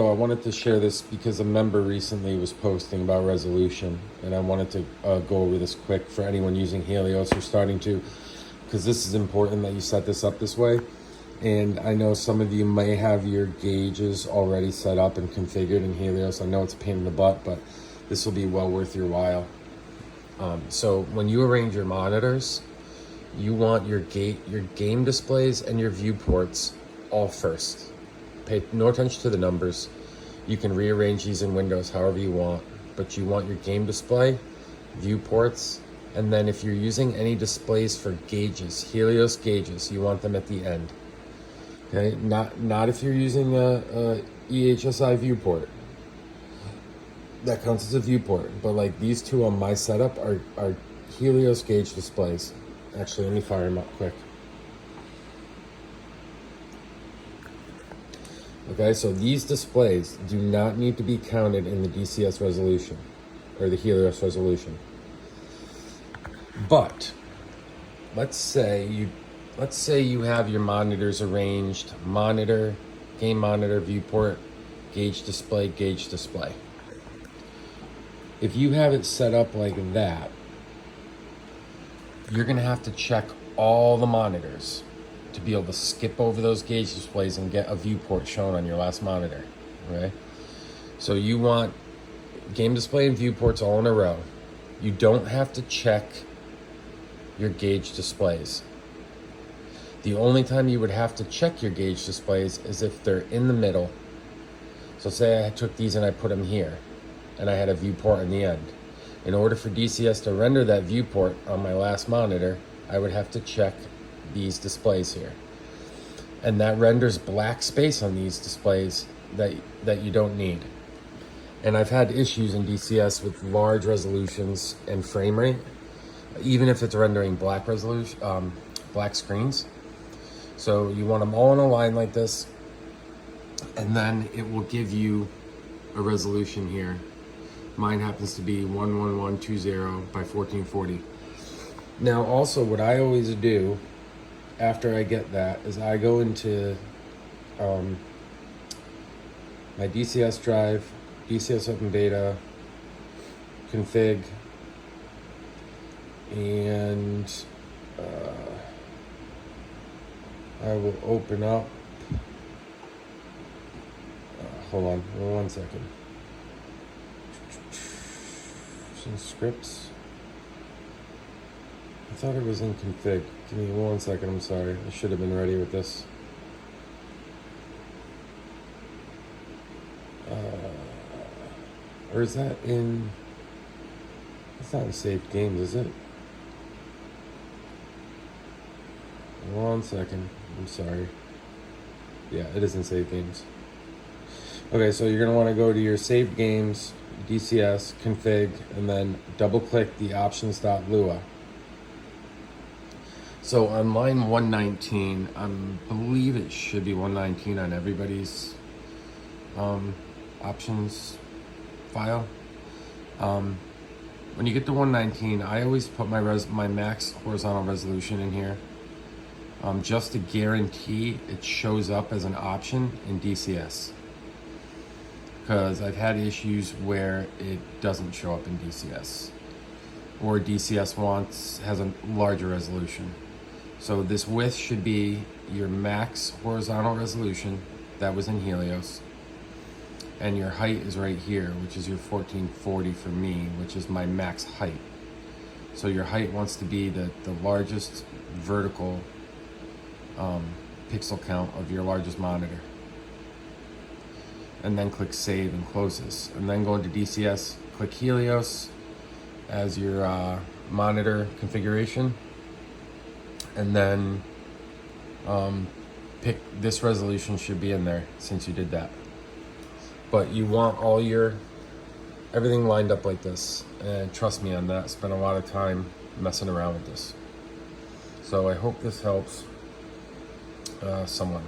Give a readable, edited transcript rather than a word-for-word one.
So I wanted to share this because a member recently was posting about resolution, and I wanted to go over this quick for anyone using Helios or starting to, because this is important that you set this up this way. And I know some of you may have your gauges already set up and configured in Helios. I know it's a pain in the butt, but this will be well worth your while. So when you arrange your monitors, you want your game displays and your viewports all first. Pay no attention to the numbers. You can rearrange these in Windows however you want, but you want your game display, viewports, and then if you're using any displays for gauges, Helios gauges, you want them at the end. Okay, not if you're using a EHSI viewport. That counts as a viewport, but like these two on my setup are Helios gauge displays. Actually, let me fire them up quick. Okay, so these displays do not need to be counted in the DCS resolution or the Helios resolution. But let's say you have your monitors arranged: monitor, game monitor, viewport, gauge display, gauge display. If you have it set up like that, you're gonna have to check all the monitors to be able to skip over those gauge displays and get a viewport shown on your last monitor, right? So you want game display and viewports all in a row. You don't have to check your gauge displays. The only time you would have to check your gauge displays is if they're in the middle. So say I took these and I put them here, and I had a viewport in the end. In order for DCS to render that viewport on my last monitor, I would have to check these displays here. And that renders black space on these displays that you don't need. And I've had issues in DCS with large resolutions and frame rate, even if it's rendering black resolution, black screens. So you want them all in a line like this, and then it will give you a resolution here. Mine happens to be 11120 by 1440. Now also what I always do after I get that is I go into my DCS drive, DCS Open Beta, config, and I will open up, hold on 1 second. Some scripts. I thought it was in config. Give me 1 second, I'm sorry. I should have been ready with this. Or is that in... It's not in saved games, is it? 1 second, I'm sorry. Yeah, it is in saved games. Okay, so you're going to want to go to your saved games, DCS, config, and then double click the options.lua. So on line 119, I believe it should be 119 on everybody's options file. When you get to 119, I always put my max horizontal resolution in here, just to guarantee it shows up as an option in DCS. Because I've had issues where it doesn't show up in DCS, or DCS has a larger resolution. So this width should be your max horizontal resolution that was in Helios, and your height is right here, which is your 1440 for me, which is my max height. So your height wants to be the largest vertical pixel count of your largest monitor. And then click save and close this. And then go into DCS, click Helios as your monitor configuration. And then pick this resolution should be in there since you did that. But you want everything lined up like this. And trust me on that, spent a lot of time messing around with this. So I hope this helps someone.